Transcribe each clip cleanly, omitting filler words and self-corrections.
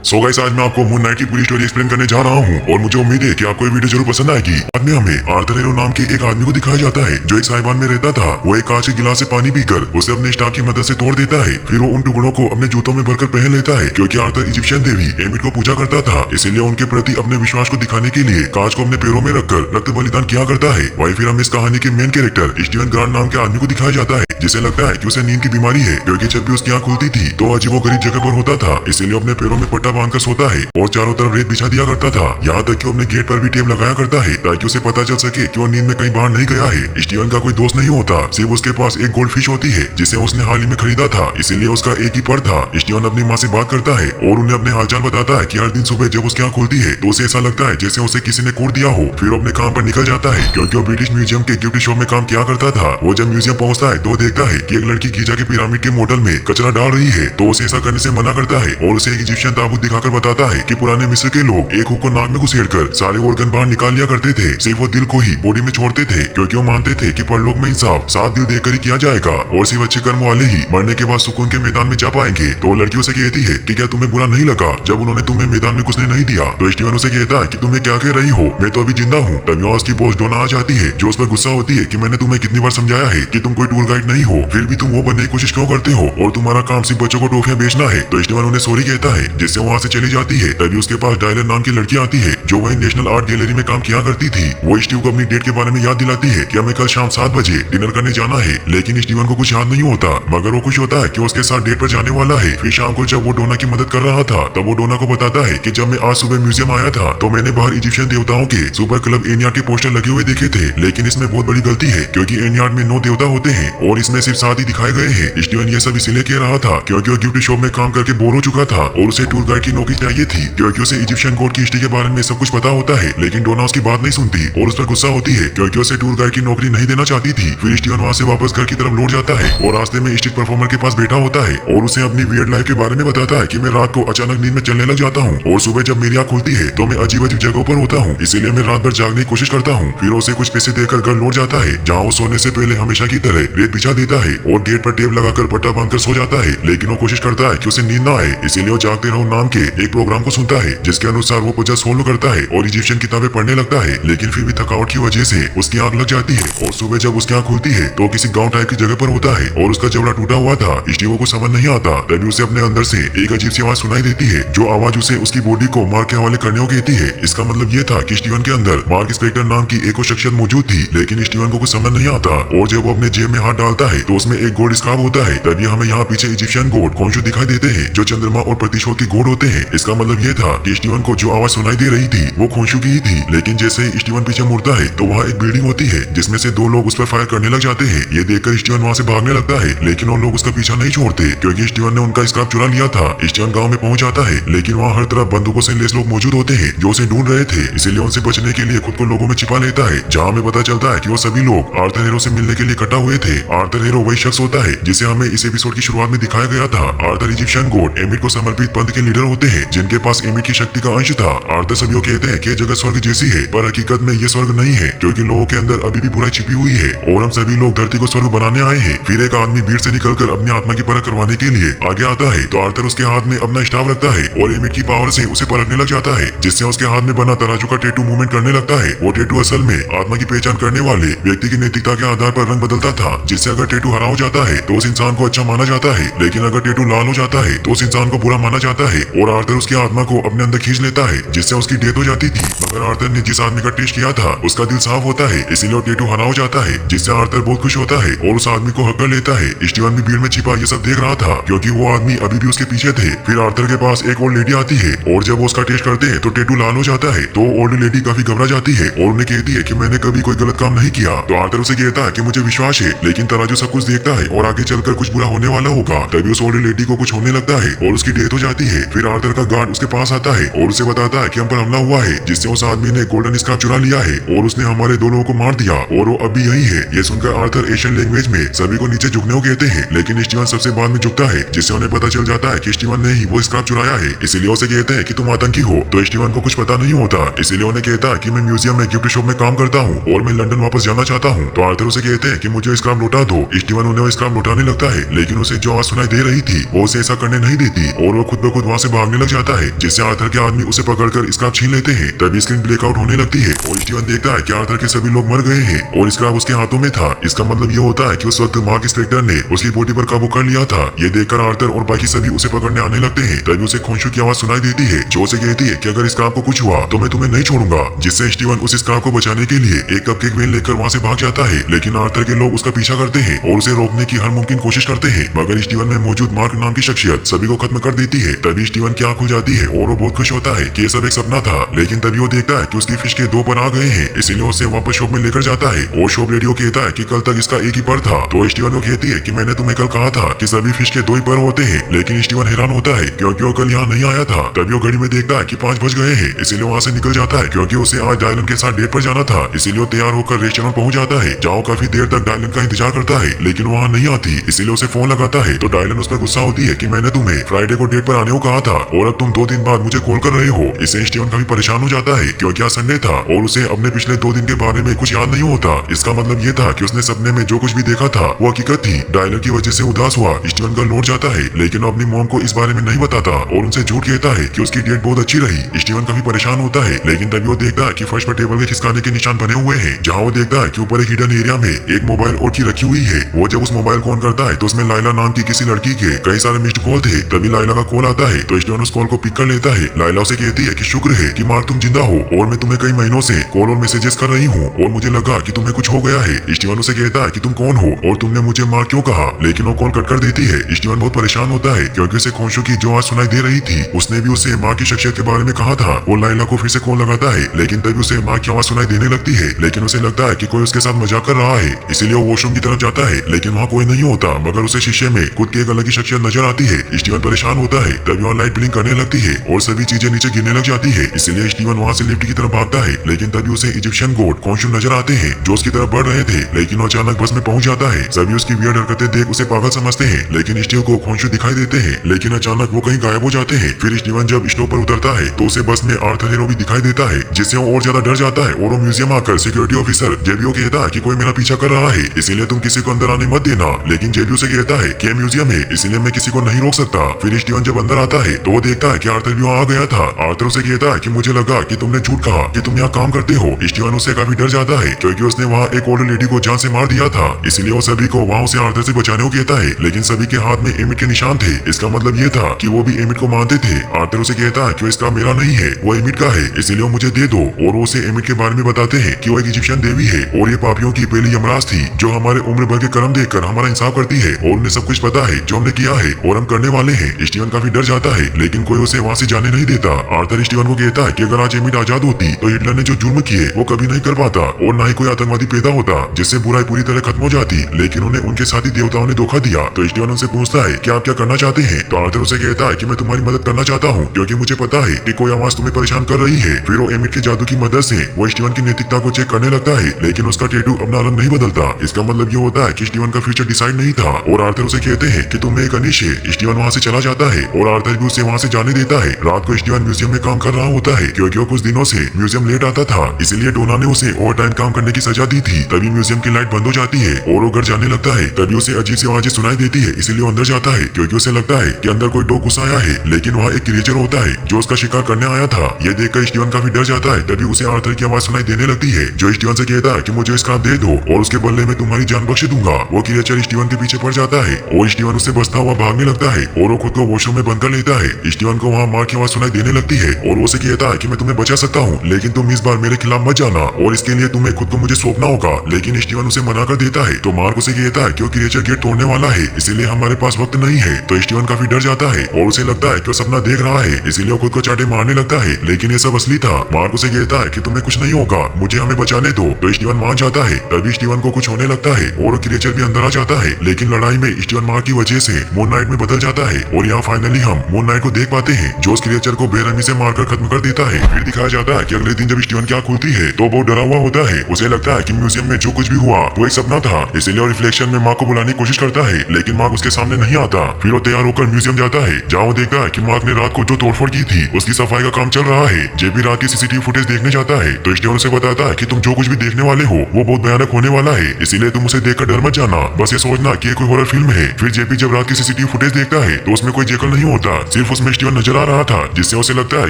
So guys, आज मैं आपको मून नाइट की पूरी स्टोरी एक्सप्लेन करने जा रहा हूँ और मुझे उम्मीद है कि आपको ये वीडियो जरूर पसंद आएगी। बाद में हमें आर्थर हेरो नाम के एक आदमी को दिखाया जाता है जो एक साहिबान में रहता था। वो एक कांच के गिलास से पानी पीकर उसे अपने स्टाफ की मदद से तोड़ देता है। फिर वो उन टुकड़ों को अपने जूतों में भरकर पहन लेता है क्योंकि आर्थर इजिप्शियन देवी एमिट को पूजा करता था, इसलिए उनके प्रति अपने विश्वास को दिखाने के लिए कांच को अपने पैरों में रखकर रक्त बलिदान किया करता है। वही फिर हम इस कहानी के मेन कैरेक्टर स्टीवन ग्रांट नाम के आदमी को दिखाया जाता है जिसे लगता है कि उसे नींद की बीमारी है क्योंकि जब भी उसकी आंख खुलती थी तो अजीबोगरीब जगह पर होता था, इसीलिए अपने पैरों में पट्टा बांधकर सोता है और चारों तरफ रेत बिछा दिया करता था। यहाँ तक कि वो अपने गेट पर भी टेप लगाया करता है ताकि उसे पता चल सके कि वो नींद में कहीं बाहर नहीं गया है। स्टीवन का कोई दोस्त नहीं होता, सिर्फ उसके पास एक गोल्ड फिश होती है जिसे उसने हाल ही में खरीदा था, इसीलिए उसका एक ही पर था। स्टीवन अपनी माँ से बात करता है और उन्हें अपने हालचाल बताता है कि हर दिन सुबह जब उसकी आंख खुलती है तो उसे ऐसा लगता है जैसे उसे किसी ने कोड दिया हो। फिर अपने काम पर निकल जाता है क्योंकि वो ब्रिटिश म्यूजियम के गिफ्ट शॉप में काम किया करता था। वो जब म्यूजियम पहुंचता है तो देखता है कि एक लड़की गीजा के पिरामिड के मॉडल में कचरा डाल रही है, तो उसे ऐसा करने से मना करता है और उसे एक इजिप्शियन ताबूत दिखाकर बताता है कि पुराने मिस्र के लोग एक हुक को नाक में घुसेड़कर सारे ऑर्गन बाहर निकाल लिया करते थे, सिर्फ वो दिल को ही बॉडी में छोड़ते थे क्योंकि वो मानते थे कि परलोक में इंसाफ 7 दिल देकर ही किया जाएगा और सिर्फ अच्छे कर्म वाले ही मरने के बाद सुकून के मैदान में जा पाएंगे। तो लड़की उसे कहती है कि क्या तुम्हें बुरा नहीं लगा जब उन्होंने तुम्हें मैदान में घुसने नहीं दिया? तो स्टीवन उसे कहता है कि तुम्हें क्या कह रही हो, मैं तो अभी जिंदा हूँ। तभी उसकी बॉस डोना आ जाती है जो उस पर गुस्सा होती है कि मैंने तुम्हें कितनी बार समझाया है कि तुम कोई टूर गाइड नहीं हो, फिर भी तुम वो बनने की कोशिश क्यों करते हो और तुम्हारा काम सिर्फ बच्चों को टॉफियां बेचना है। तो स्टीवन उन्हें सॉरी कहता है जिससे वहाँ से चली जाती है। तभी उसके पास डायलर नाम की लड़की आती है जो वही नेशनल आर्ट गैलरी में काम किया करती थी। वो स्टीव को अपनी डेट के बारे में याद दिलाती है कि हमें कल शाम 7 बजे डिनर करने जाना है, लेकिन स्टीवन को कुछ याद नहीं होता मगर वो खुश होता है कि उसके साथ डेट पर जाने वाला है। फिर शाम को जब वो डोना की मदद कर रहा था तब वो डोना को बताता है कि जब मैं आज सुबह म्यूजियम आया था तो मैंने बाहर इजिप्शियन देवताओं के सुपर क्लब एनियार्ड के पोस्टर लगे हुए देखे थे, लेकिन इसमें बहुत बड़ी गलती है क्योंकि एनियार्ड में 9 देवता होते हैं और इसमें सिर्फ 7 ही दिखाए गए हैं। स्टीवन ये सब इसलिए कह रहा था क्योंकि वो गिफ्ट शॉप में काम करके बोर हो चुका था और उसे टूर गाइड की नौकरी चाहिए थी क्योंकि उसे इजिप्शियन गॉड की हिस्ट्री के बारे में सब कुछ पता होता है। लेकिन डोना उसकी बात नहीं सुनती और उस पर गुस्सा होती है क्योंकि उसे टूर गाइड की नौकरी नहीं देना चाहती थी। फिर स्टीवन वहाँ से वापस घर की तरफ लौट जाता है और रास्ते में स्ट्रीट परफॉर्मर के पास बैठा होता है और उसे अपनी वियर्ड लाइफ के बारे में बताता है कि मैं रात को अचानक नींद में चलने लग जाता हूँ और सुबह जब मेरी आँख खुलती है तो मैं अजीब अजीब जगहों पर होता हूँ, इसीलिए मैं रात भर जागने की कोशिश करता हूँ। फिर उसे कुछ पैसे देकर घर लौट जाता है जहाँ वो सोने से पहले हमेशा की तरह रेत बिछा देता है और गेट पर टेप लगाकर पट्टा बांधकर सो जाता है। लेकिन वो कोशिश करता है कि उसे नींद ना आए, इसीलिए वो जागते रहो नाम के एक प्रोग्राम को सुनता है जिसके अनुसार वो कुछ फॉलो करता है और इजिप्शियन किताबें पढ़ने लगता है। लेकिन फिर भी थकावट की वजह से उसकी आंख लग जाती है और सुबह जब उसकी आंख खुलती है तो किसी गांव टाइप की जगह पर होता है और उसका जबड़ा टूटा हुआ था। स्टीव को समझ नहीं आता, तभी उसे अपने अंदर से एक अजीब सी आवाज सुनाई देती है जो आवाज उसे उसकी बॉडी को मार्क के हवाले करने को कहती है। इसका मतलब ये था कि स्टीवन के अंदर मार्क स्पेक्टर नाम की एक और शख्सियत मौजूद थी, लेकिन स्टीवन को कुछ समझ नहीं आता और जब वो अपने जेब में हाथ डालता है तो उसमें एक गोल्ड स्कार्फ होता है। तभी हमें यहाँ पीछे इजिप्शियन गॉड खोंशू दिखाई देते हैं जो चंद्रमा और प्रतिशोध के गॉड होते हैं। इसका मतलब ये था कि स्टीवन को जो आवाज सुनाई दे रही थी वो खोंशू की ही थी। लेकिन जैसे ही स्टीवन पीछे मुड़ता है तो वहाँ एक बिल्डिंग होती है जिसमें से 2 लोग उस पर फायर करने लग जाते हैं। ये देखकर स्टीवन वहाँ से भागने लगता है, लेकिन वो लोग उसका पीछा नहीं छोड़ते क्योंकि स्टीवन ने उनका स्कार्फ चुरा लिया था। स्टीवन गाँव में पहुंच जाता है लेकिन वहाँ हर तरफ बंदूकों से लेस लोग मौजूद होते हैं जो उसे ढूंढ रहे थे, इसीलिए उनसे बचने के लिए खुद को लोगों में छिपा लेता है। जहाँ हमें पता चलता है कि वो सभी लोग आर्थर हेरो से मिलने के लिए इकट्ठा हुए थे। आर्थर हेरो वही शख्स होता है जिसे हमें इस एपिसोड की शुरुआत में दिखाया गया था। आर्थर इजिप्शियन गॉड एमिट को समर्पित पंथ के लीडर होते हैं जिनके पास एमिट की शक्ति का अंश था। आर्थर सभी को कहते हैं कि जगह स्वर्ग जैसी है, पर हकीकत में ये स्वर्ग नहीं है क्योंकि लोगों के अंदर अभी भी बुराई छिपी हुई है और हम सभी लोग धरती को स्वर्ग बनाने आए हैं। फिर एक आदमी भीड़ से निकलकर अपनी आत्मा की परख करवाने के लिए आगे आता है तो आर्थर उसके हाथ में अपना स्टाफ रखता है और एमिट की पावर से उसे परखने लग जाता है, जिससे उसके हाथ में बना तराजू का टैटू मूवमेंट करने लगता है। वो टैटू असल में आत्मा की पहचान करने वाले व्यक्ति की नैतिकता के आधार पर रंग बदलता था, जिससे अगर टैटू हरा हो जाता है तो उस इंसान को अच्छा माना जाता है, लेकिन अगर टैटू लाल हो जाता है तो उस इंसान को बुरा माना जाता है। और आर्थर उसकी आत्मा को अपने अंदर खींच लेता है जिससे उसकी डेथ हो जाती थी। मगर आर्थर ने जिस आदमी का टेस्ट किया था उसका दिल साफ होता है, इसीलिए वो टैटू हरा हो जाता है, जिससे आर्थर बहुत खुश होता है और उस आदमी को हक कर लेता है। स्टीवन भी भीड़ में छिपा ये सब देख रहा था क्योंकि वो आदमी अभी भी उसके पीछे थे। फिर आर्थर के पास एक और लेडी आती है और जब वो उसका टेस्ट करते हैं तो टैटू लाल हो जाता है। तो ओल्ड लेडी काफी घबरा जाती है और उन्हें कहती है कि मैंने कभी कोई गलत काम नहीं किया। तो आर्थर उसे कहता है कि मुझे विश्वास है, लेकिन तराजू सब कुछ देखता है और आगे चलकर कुछ बुरा होने वाला होगा। तभी उस ओल्ड लेडी को कुछ होने लगता है और उसकी डेथ हो जाती है। फिर आर्थर का गार्ड उसके पास आता है और उसे बताता है कि हम पर हमला हुआ है, जिससे उस आदमी ने गोल्डन स्कार्फ चुरा लिया है और उसने हमारे 2 लोगों को मार दिया और वो अभी यही है। ये सुनकर आर्थर एशियन लैंग्वेज में सभी को नीचे झुकने को कहते हैं, लेकिन स्टीवन सबसे बाद में झुकता है, जिससे उन्हें पता चल जाता है कि स्टीवन ने ही वो स्कार्फ चुराया है। इसीलिए उसे कहते हैं कि तुम आतंकी हो। तो स्टीवन को कुछ पता नहीं होता, इसीलिए उन्हें कहता है कि मैं म्यूजियम में गिफ्ट शॉप में काम करता हूँ और मैं लंदन वापस जाना चाहता हूँ। तो आर्थर उसे कहते हैं कि मुझे स्कार्फ लौटा दो तो स्टीवन उन्हें स्क्रैप लौटाने लगता है, लेकिन उसे जो आवाज सुनाई दे रही थी वो उसे ऐसा करने नहीं देती और वो खुद ब खुद वहाँ से भागने लग जाता है, जिससे आर्थर के आदमी उसे पकड़कर स्क्रैप छीन लेते हैं। तभी स्क्रीन ब्लैकआउट होने लगती है और स्टीवन देखता है कि आर्थर के सभी लोग मर गए हैं और स्क्रैप उसके हाथों में था। इसका मतलब ये होता है कि उस वक्त मार्क स्पेक्टर ने उसकी बॉडी पर काबू कर लिया था। ये देखकर आर्थर और बाकी सभी उसे पकड़ने आने लगते हैं। तभी उसे खोंशू की आवाज सुनाई देती है जो उसे कहती है कि अगर स्क्रैप को कुछ हुआ तो मैं तुम्हें नहीं छोड़ूंगा, जिससे स्टीवन उस स्क्रैप को बचाने के लिए एक कपकेक वेन लेकर वहाँ से भाग जाता है। लेकिन आर्थर के लोग उसका पीछा करते हैं और उसे रोकने की हर मुमकिन कोशिश करते हैं, मगर स्टीवन में मौजूद मार्क नाम की शख्सियत सभी को खत्म कर देती है। तभी स्टीवन की आंख खुल जाती है और वो बहुत खुश होता है कि ये सब एक सपना था। लेकिन तभी वो देखता है कि उसकी फिश के 2 पर आ गए हैं, इसीलिए उसे वापस शॉप में लेकर जाता है और शॉप लेडी को कहता है कि कल तक इसका एक ही पर था। तो स्टीवन को कहती है कि मैंने तुम्हें कल कहा था कि सभी फिश के 2 ही पर होते हैं, लेकिन स्टीवन हैरान होता है क्योंकि वो कल यहाँ नहीं आया था। तभी वो घड़ी में देखता है कि 5 बज गए हैं, इसीलिए वहाँ से निकल जाता है क्योंकि उसे आज डायलन के साथ डेट पर जाना था। इसीलिए वो तैयार होकर रेस्टोरेंट पहुंच जाता है, जहाँ काफी देर तक डायलन का इंतजार करता है, लेकिन वहाँ नहीं आती। इसीलिए उसे फोन लगाता है तो डायलन उस पर गुस्सा होती है कि मैंने तुम्हें फ्राइडे को डेट पर आने को कहा था और अब तुम 2 दिन बाद मुझे कॉल कर रहे हो। इससे स्टीवन काफी परेशान हो जाता है क्योंकि आज संडे था और उसे अपने पिछले 2 दिन के बारे में कुछ याद नहीं होता। इसका मतलब ये था कि उसने सपने में जो कुछ भी देखा था वो हकीकत थी। डायलन की वजह से उदास हुआ स्टीवन घर लौट जाता है, लेकिन अपनी मॉम को इस बारे में नहीं बताता और उनसे झूठ कहता है कि उसकी डेट बहुत अच्छी रही। स्टीवन काफी परेशान होता है, लेकिन तभी वो देखता है कि फर्श पर टेबल के खिसकाने के निशान बने हुए हैं, जहाँ वो देखता है कि ऊपर एक हिडन एरिया में एक मोबाइल और की रखी हुई है। वो जब उस मोबाइल को ऑन करता है तो उसमें लाइला नाम की किसी लड़की के कई सारे मिस्ड कॉल थे। तभी लाइला का कॉल आता है तो स्टीवन उस कॉल को पिक कर लेता है। लाइला उसे कहती है कि शुक्र है कि मार्क तुम जिंदा हो और मैं तुम्हें कई महीनों से कॉल और मैसेजेस कर रही हूँ और मुझे लगा कि तुम्हें कुछ हो गया है। स्टीवन उसे कहता है कि तुम कौन हो और तुमने मुझे मार्क क्यों कहा, लेकिन वो कॉल कट कर देती है। स्टीवन बहुत परेशान होता है क्योंकि उसे खोंशू की जो आवाज सुनाई दे रही थी उसने भी उसे मार्क की शख्सियत के बारे में कहा था। वो लाइला को फिर से कॉल लगाता है, लेकिन तभी उसे मार्क की आवाज सुनाई देने लगती है, लेकिन उसे लगता है कि कोई उसके साथ मजाक कर रहा है। इसीलिए वो वॉशरूम की तरफ जाता है, लेकिन वहाँ कोई नहीं होता, मगर उसे शीशे में खुद की एक अलग ही शख्सियत नजर आती है। स्टीवन परेशान होता है, तभी वहाँ लाइट ब्लिंक करने लगती है और सभी चीजें नीचे गिरने लग जाती है। इसलिए स्टीवन वहाँ से लिफ्ट की तरफ भागता है, लेकिन तभी उसे इजिप्शियन गॉड खोंशू नजर आते हैं जो उसकी तरफ बढ़ रहे थे, लेकिन वो अचानक बस में पहुंच जाता है। सभी उसकी वियर्ड हरकतें देख उसे पागल समझते हैं, लेकिन स्टीव को खोंशू दिखाई देते हैं, लेकिन अचानक वो कहीं गायब हो जाते हैं। फिर स्टीवन जब स्टॉप पर उतरता है तो उसे बस में आर्थर हीरो भी दिखाई देता है, जिससे वो और ज्यादा डर जाता है और वो म्यूजियम आकर सिक्योरिटी ऑफिसर जेबीओ कहता है कि कोई मेरा पीछा कर रहा है, इसीलिए तुम किसी को अंदर आने मत देना। लेकिन जेबीओ से कहता है कि ये म्यूजियम है, इसीलिए मैं किसी को नहीं रोक सकता। फिर स्टीवन जब अंदर आता है तो वो देखता है कि आर्थर भी वहाँ आ गया था। आर्थर उसे कहता है कि मुझे लगा कि तुमने झूठ कहा कि तुम यहाँ काम करते हो। स्टीवन उससे काफी डर जाता है क्योंकि उसने वहाँ एक ओल्ड लेडी को जान से मार दिया था, इसीलिए वो सभी को वहाँ उसे आर्थर से बचाने को कहता है, लेकिन सभी के हाथ में एमिट के निशान थे। इसका मतलब ये था कि वो भी एमिट को मानते थे। आर्थर उसे कहता है कि इसका मेरा नहीं है, वो एमिट का है, इसीलिए वो मुझे दे दो। और वो उसे एमिट के बारे में बताते हैं कि वो एक इजिप्शियन देवी है और ये पापियों की पहली यमराज थी जो हमारे उम्र भर के कर्म देखकर हमारा इंसाफ करती है और उन्हें सब कुछ पता है जो हमने किया है और हम करने वाले हैं। स्टीवन काफी डर जाता है, लेकिन कोई उसे वहाँ से जाने नहीं देता। आर्थर स्टीवन को कहता है कि अगर आज एमिट आजाद होती तो हिटलर ने जो जुर्म किए वो कभी नहीं कर पाता और न ही कोई आतंकवादी पैदा होता जिससे बुराई पूरी तरह खत्म हो जाती, लेकिन उन्हें उनके साथी देवताओं ने धोखा दिया। तो स्टीवन उनसे पूछता है कि आप क्या करना चाहते हैं, तो आर्थर उसे कहता है कि मैं तुम्हारी मदद करना चाहता हूँ क्योंकि मुझे पता है कि कोई आवाज तुम्हें परेशान कर रही है। फिर वो एमिट के जादू की मदद से वो स्टीवन की नैतिकता को चेक करने लगता है, लेकिन उसका टैटू अपना रंग नहीं बदलता। इसका मतलब ये होता है कि स्टीवन का फ्यूचर डिसाइड नहीं था और आर्थर उसे कहते हैं कि तुम्हें एक अनिश है। स्टीवन वहाँ से चला जाता है और आर्थर भी उसे वहाँ से जाने देता है। रात को स्टीवन म्यूजियम में काम कर रहा होता है क्योंकि वो कुछ दिनों से म्यूजियम लेट आता था, इसलिए डोना ने उसे ओवर टाइम काम करने की सजा दी थी। तभी म्यूजियम की लाइट बंद हो जाती है और वो घर जाने लगता है। तभी उसे अजीब सी आवाजें सुनाई देती है, इसलिए वो अंदर जाता है क्योंकि उसे लगता है कि अंदर कोई डॉग घुस आया है, लेकिन वहाँ एक क्रिएचर होता है जो उसका शिकार करने आया था। ये देखकर स्टीवन काफी डर जाता है। तभी उसे आर्थर की आवाज सुनाई देने लगती है जो स्टीवन से कहता है कि मुझे इसका दे दो और उसके बदले में तुम्हारी जान बख्श दूंगा। वो क्रिएचर स्टीवन के पीछे पड़ जाता है और स्टीवन उससे बचता हुआ भागने लगता है और वो खुद को वॉशरूम में बंद कर लेता है। स्टीवन को वहाँ मार्क की आवाज सुनाई देने लगती है और वो उसे कहता है कि मैं तुम्हें बचा सकता हूँ, लेकिन तुम इस बार मेरे खिलाफ मत जाना और इसके लिए तुम्हें खुद को मुझे सौंपना होगा। लेकिन स्टीवन उसे मना कर देता है तो मार्क उसे कहता है कि वो क्रिएचर गेट तोड़ने वाला है, इसीलिए हमारे पास वक्त नहीं है। तो स्टीवन काफी डर जाता है और उसे लगता है कि वो सपना देख रहा है, इसीलिए वो खुद को चाटे मारने लगता है, लेकिन ये सब असली था। मार्क उसे कहता है कि तुम्हें कुछ नहीं होगा, मुझे हमें बचाने दो। तो स्टीवन मान जाता है। तभी स्टीवन को कुछ होने लगता है और क्रिएचर भी अंदर आ जाता है, लेकिन लड़ाई में स्टीवन मार्क की वजह से मून नाइट में बदल जाता है और यहाँ फाइनली हम मून नाइट को देख पाते हैं जो उस क्रिएचर को बेरहमी से मारकर खत्म कर देता है। फिर दिखाया जाता है कि अगले दिन जब स्टीवन की आंख खुलती है तो बहुत डरा हुआ होता है। उसे लगता है कि म्यूजियम में जो कुछ भी हुआ वो एक सपना था, इसलिए रिफ्लेक्शन में माँ को बुलाने की कोशिश करता है, लेकिन माँ उसके सामने नहीं आता। फिर वो तैयार होकर म्यूजियम जाता है जहाँ वो देखता है कि मार्क ने रात को जो तोड़फोड़ की थी उसकी सफाई का काम चल रहा है। जे भी रात की सीसीटीवी फुटेज देखने जाता है तो स्टीवन उसे बताता है कि तुम जो कुछ भी देखने वाले हो वो बहुत भयानक होने वाला है, इसीलिए तुम उसे देखकर डर मत जाना, बस ये सोचना कि ये कोई हॉरर फिल्म है। फिर जेपी जब रात की सीसीटीवी फुटेज देखता है तो उसमें कोई जेकल नहीं होता, सिर्फ उसमें स्टीवन नजर आ रहा था, जिससे उसे लगता है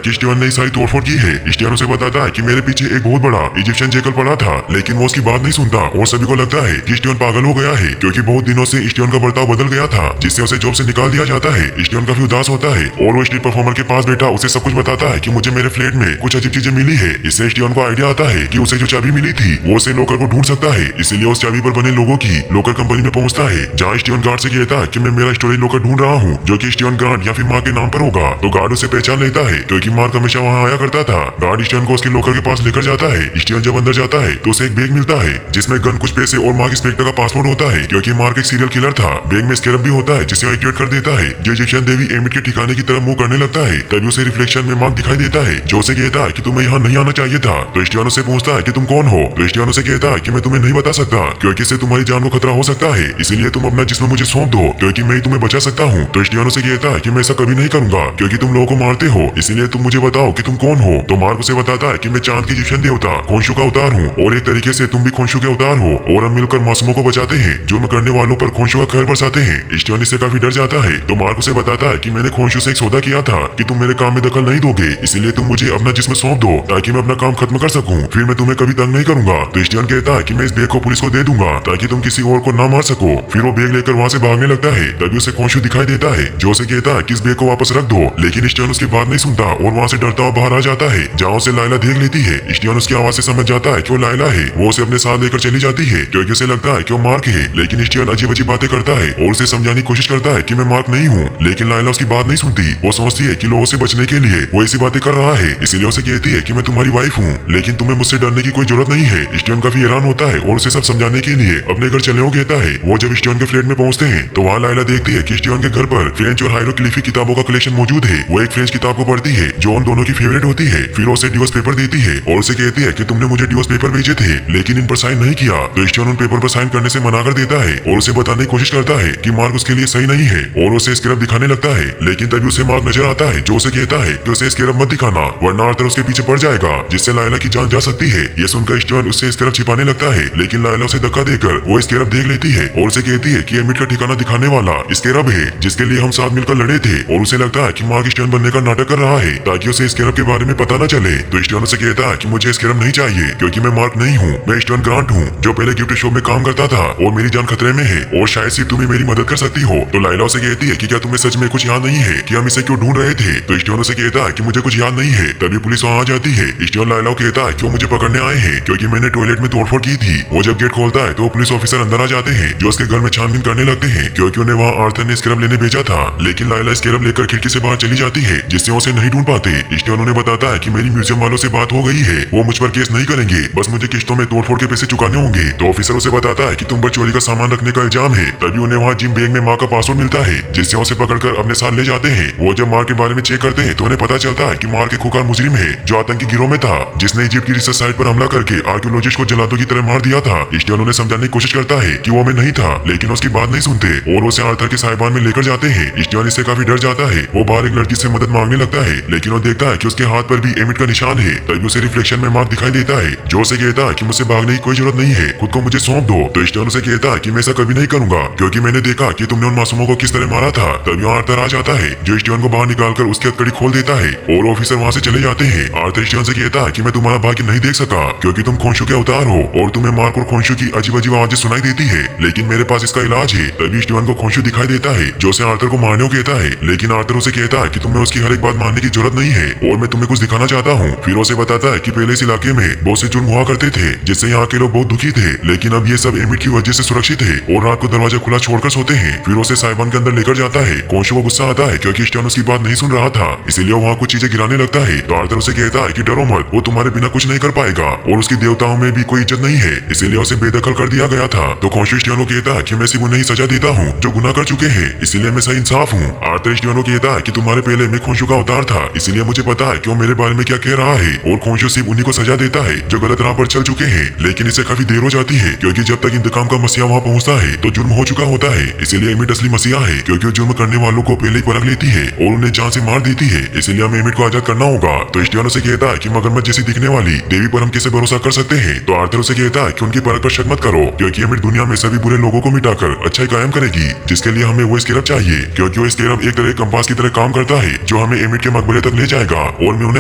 कि स्टीवन ने सारी तोड़फोड़ की है। स्टीवन उसे बताता है कि मेरे पीछे एक बहुत बड़ा इजिप्शियन जेकल पड़ा था, लेकिन वो उसकी बात नहीं सुनता और सभी को लगता है कि स्टीवन पागल हो गया है, क्योंकि बहुत दिनों से स्टीवन का बर्ताव बदल गया था, जिससे उसे जॉब से निकाल दिया जाता है। स्टीवन काफी उदास होता है और वो स्ट्रीट परफॉर्मर के पास बैठा उसे सब कुछ बताता है कि मुझे मेरे फ्लैट में कुछ अजीब चीजें मिली है। इससे स्टीवन को आइडिया आता है कि उसे जो चाबी मिली थी वो उसे लोकर को ढूंढ सकता है, इसीलिए उस चाबी पर बने लोगों की लोकर कंपनी में पहुंचता है, जहाँ स्टीवन गार्ड से कहता है कि मैं मेरा स्टोरेज लोकर ढूंढ रहा हूँ, जो कि स्टीवन गार्ड या फिर माँ के नाम पर होगा। तो गार्ड उसे पहचान लेता है, क्योंकि मार्क हमेशा वहाँ आया करता था। गार्ड स्टीवन को उसके लोकर के पास लेकर जाता है। स्टीवन जब अंदर जाता है तो उसे एक बैग मिलता है, जिसमें गन, कुछ पैसे और मार्क स्पेक्टर का पासपोर्ट होता है, क्योंकि मार्क एक सीरियल किलर था। बैग में स्कैरब भी होता है, जिसे एक्टिवेट कर देता है। जो इजिप्शियन देवी एमिट के ठिकाने की तरफ मुंह करने लगता है, तभी उसे रिफ्लेक्शन में मार्क दिखाई देता है, जो उसे कहता है कि तुम्हें यहाँ नहीं आना चाहिए था। तो स्टीवन उसे पूछता है कि तुम कौन हो? तो स्टीवन उसे कहता है कि मैं तुम्हें नहीं बता सकता, क्योंकि इससे तुम्हारी जान को खतरा हो सकता है, इसीलिए तुम अपना जिस्म मुझे सौंप दो, क्योंकि मैं ही तुम्हें बचा सकता हूँ। तो स्टीवन उसे कहता है कि मैं ऐसा कभी नहीं करूंगा, क्योंकि तुम लोगों को मारते हो, इसीलिए तुम मुझे बताओ कि तुम कौन हो। तो मार्क उसे बताता है कि मैं चांद के इजिप्शियन देवता खोंशू का अवतार हूँ, और एक तरीके से तुम भी खोंशू के अवतार हो, और हम मिलकर मासूमों को बचाते हैं, जुर्म करने वालों पर खोंशू का कहर बरसाते हैं। स्टीवन इससे काफी डर जाता है। तो मार्क उसे बताता है कि मैंने खोंशू से एक सौदा किया था कि तुम मेरे काम में दखल नहीं दोगे, इसीलिए तुम मुझे अपना जिस्म सौंप दो, ताकि मैं अपना काम खत्म कर सकूं, फिर मैं तुम्हें कभी तंग नहीं करूंगा। तो स्टीवन कहता है कि मैं इस बैग को पुलिस को दे दूंगा, ताकि तुम किसी और को ना मार सको। फिर वो बैग लेकर वहाँ से भागने लगता है, तभी उसे खोंशू दिखाई देता है, जो उसे कहता है कि इस बैग को वापस रख दो, लेकिन स्टीवन उसकी बात नहीं सुनता और वहाँ से डरता हुआ बाहर आ जाता है, जहाँ उसे लाइला देख लेती है। स्टीवन उसकी आवाज से समझ जाता है कि वो लाइला है। वो उसे अपने साथ लेकर चली जाती है, क्योंकि उसे लगता है कि वो मार्क है, लेकिन स्टीवन अजीब अजीब बातें करता है और उसे समझाने की कोशिश करता है कि मैं मार्क नहीं हूँ, लेकिन लाइला उसकी बात नहीं सुनती। वो समझती है कि लोगों से बचने के लिए वो ऐसी बातें कर रहा है, इसीलिए उसे कहती है कि मैं तुम्हारी वाइफ हूँ, लेकिन तुम्हें मुझसे डरने की कोई जरूरत नहीं है। स्टीवन काफी हैरान होता है और उसे सब समझाने के लिए अपने घर चले हो कहता है। वो जब स्टीवन के फ्लैट में पहुंचते हैं तो वहाँ लाइला देखती है कि स्टीवन के घर पर फ्रेंच और हायरोग्लिफिक किताबों का कलेक्शन मौजूद है। वो एक फ्रेंच किताब को पढ़ती है जो उन दोनों की फेवरेट होती है। फिर उसे डिवोर्स पेपर देती है और उसे कहती है कि तुमने मुझे डिवोर्स पेपर भेजे थे, लेकिन इन पर साइन नहीं किया। तो स्टीवन उन पेपर पर साइन करने से मना कर देता है और उसे बताने की कोशिश करता है कि मार्क उसके लिए सही नहीं है, और उसे स्कैरब दिखाने लगता है, लेकिन तभी उसे मार्क नजर आता है, जो उसे कहता है कि उसे स्कैरब मत दिखाना, वरना आर्थर उसके पीछे पड़ जाएगा, जिससे लाइला की जान जा सकती है। ये सुनकर स्टीवन उससे स्कैरब छिपाने लगता है, लेकिन लाइला उसे धक्का देकर वो स्कैरब देख लेती है और उसे कहती है कि एमिट का ठिकाना दिखाने वाला स्कैरब है, जिसके लिए हम साथ मिलकर लड़े थे, और उसे लगता है कि मार्क स्टीवन बनने का नाटक कर रहा है ताकि उसे स्कैरब के बारे में पता न चले। तो स्टीवन उसे कहता है कि मुझे स्कैरब नहीं चाहिए, क्योंकि मैं मार्क नहीं हूँ, मैं स्टीवन ग्रांट हूँ, जो पहले गिफ्ट शॉप में काम करता था, और मेरी जान खतरे में है, और शायद सिर्फ तुम्हें मेरी मदद कर सकती हो। तो लाइला उसे कहती है कि क्या तुम्हें सच में कुछ याद नहीं है कि हम इसे क्यों ढूंढ रहे थे? तो स्टीवन उसे कहता है कि मुझे कुछ याद नहीं है। तभी पुलिस वहाँ आ जाती है। स्टीवन लाइला को कहता है कि वो मुझे पकड़ने आए हैं, क्योंकि मैंने टॉयलेट में तोड़फोड़ की थी। वो जब गेट खोलता है तो पुलिस ऑफिसर अंदर आ जाते हैं, जो उसके घर में छानबीन करने लगते हैं, क्योंकि उन्हें वहाँ आर्थर ने स्कैरब लेने भेजा था, लेकिन लाइला स्कैरब लेकर खिड़की से बाहर चली जाती है, जिससे उसे नहीं ढूंढ पाते। स्टीवन उन्हें बताता है कि मेरी म्यूजियम वालों से बात हो गई है, वो मुझ पर केस नहीं करेंगे, बस मुझे किस्तों में तोड़फोड़ के पैसे चुकाने होंगे। तो ऑफिसर उसे बताता है कि तुम पर चोरी का सामान रखने का इल्जाम है। तभी उन्हें वहाँ जिम बैग में माँ का पासवर्ड मिलता है, जिससे उसे पकड़कर अपने साथ ले जाते हैं। वो जब मार्क के बारे में चेक करते हैं तो उन्हें पता चलता है कि मार्क एक खुकार मुजरिम है, जो आतंकी गिरोह में था, जिसने इजिप्ट की रिसर्च साइट पर हमला करके आर्कियोलॉजिस्ट को जलादों की तरह मार दिया था। स्टीवन उन्हें समझाने की कोशिश करता है कि वो मैं नहीं था, लेकिन उसकी बात नहीं सुनते और उसे आर्थर के साहिबान में लेकर जाते हैं। स्टीवन इससे काफी डर जाता है। वो बाहर एक लड़की से मदद मांगने लगता है, लेकिन वो देखता है कि उसके हाथ पर भी एमिट का निशान है। तभी उसे रिफ्लेक्शन में मार्क दिखाई देता है, जो उसे कहता है कि मुझसे भागने की कोई जरूरत नहीं है, खुद को मुझे सौंप दो। तो स्टीवन उसे कहता है कि मैं ऐसा कभी नहीं करूंगा, क्योंकि मैंने देखा कि तुमने उन मासूमों को किस तरह मारा था। तभी आर्थर आ जाता है, जो स्टीवन को बाहर निकालकर उसकी हथकड़ी खोल देता है, और ऑफिसर वहाँ से चले जाते हैं। आर्थर स्टीवन से कहता है कि मैं तुम्हारा भाग्य नहीं देख सका, क्योंकि तुम खोंशू के अवतार हो, और तुम्हें मार्क और खोंशू की अजीब अजीब आवाजें सुनाई देती है, लेकिन मेरे पास इसका इलाज है। तभी स्टीवन को खोंशू दिखाई देता है, जो उसे आर्थर को मारने को कहता है, लेकिन आर्थर उसे कहता है कि तुम्हें उसकी हर एक बात मानने की जरूरत नहीं है, और मैं तुम्हें कुछ दिखाना चाहता हूँ। फिर उसे बताता है कि पहले इस इलाके में बहुत से जुर्म हुआ करते थे, जिससे यहाँ के लोग बहुत दुखी थे, लेकिन अब ये सब एमिट की वजह से सुरक्षित है, और रात को दरवाजा खुला छोड़कर सोते हैं। फिर उसे साहिबान के अंदर लेकर जाता है। खोंशू को गुस्सा आता है, क्योंकि स्टीवन उसकी बात नहीं सुन रहा था, इसीलिए वहाँ कुछ चीजें गिराने लगता है। तो आर्थर उसे कहता है कि डरो मत, वो तुम्हारे बिना कुछ नहीं कर पाएगा, और उसकी देवताओं में भी कोई इज्जत नहीं है, इसीलिए उसे बेदखल कर दिया गया था। तो खोंशू स्टीवन को कहता है कि मैं सिर्फ उन्हें ही सजा देता हूँ जो गुनाह कर चुके हैं, इसीलिए मैं सही इंसाफ हूँ। आर्थर स्टीवन को कहता है कि तुम्हारे पहले मैं खोंशू का अवतार था, इसीलिए मुझे पता है कि वो मेरे बारे में क्या कह रहा है, और खोंशू सिर्फ उन्हीं को सजा देता है जो गलत राह पर चल चुके हैं। लेकिन इसे काफी देर हो जाती है, क्योंकि जब तक इंतकाम का मसीहा वहाँ पहुँचता है तो जुर्म हो चुका होता है, इसीलिए एमिट असली मसीहा है, क्योंकि वो जुर्म करने वालों को पहले ही परख लेती है और उन्हें जान से मार देती है, इसलिए हमें एमिट को आजाद करना होगा। तो स्टीवन उसे कहता है कि मगरमच्छ जैसी दिखने वाली देवी पर हम कैसे भरोसा कर सकते हैं? तो आर्थर उसे कहता है कि उनकी परख पर शक मत करो, क्योंकि कि एमिट दुनिया में सभी बुरे लोगों को मिटाकर अच्छाई कायम करेगी, जिसके लिए हमें वो स्केरब चाहिए, क्योंकि वो स्केरब एक तरह कंपास की तरह काम करता है जो हमें एमिट के मकबरे तक ले जाएगा और मैं उन्हें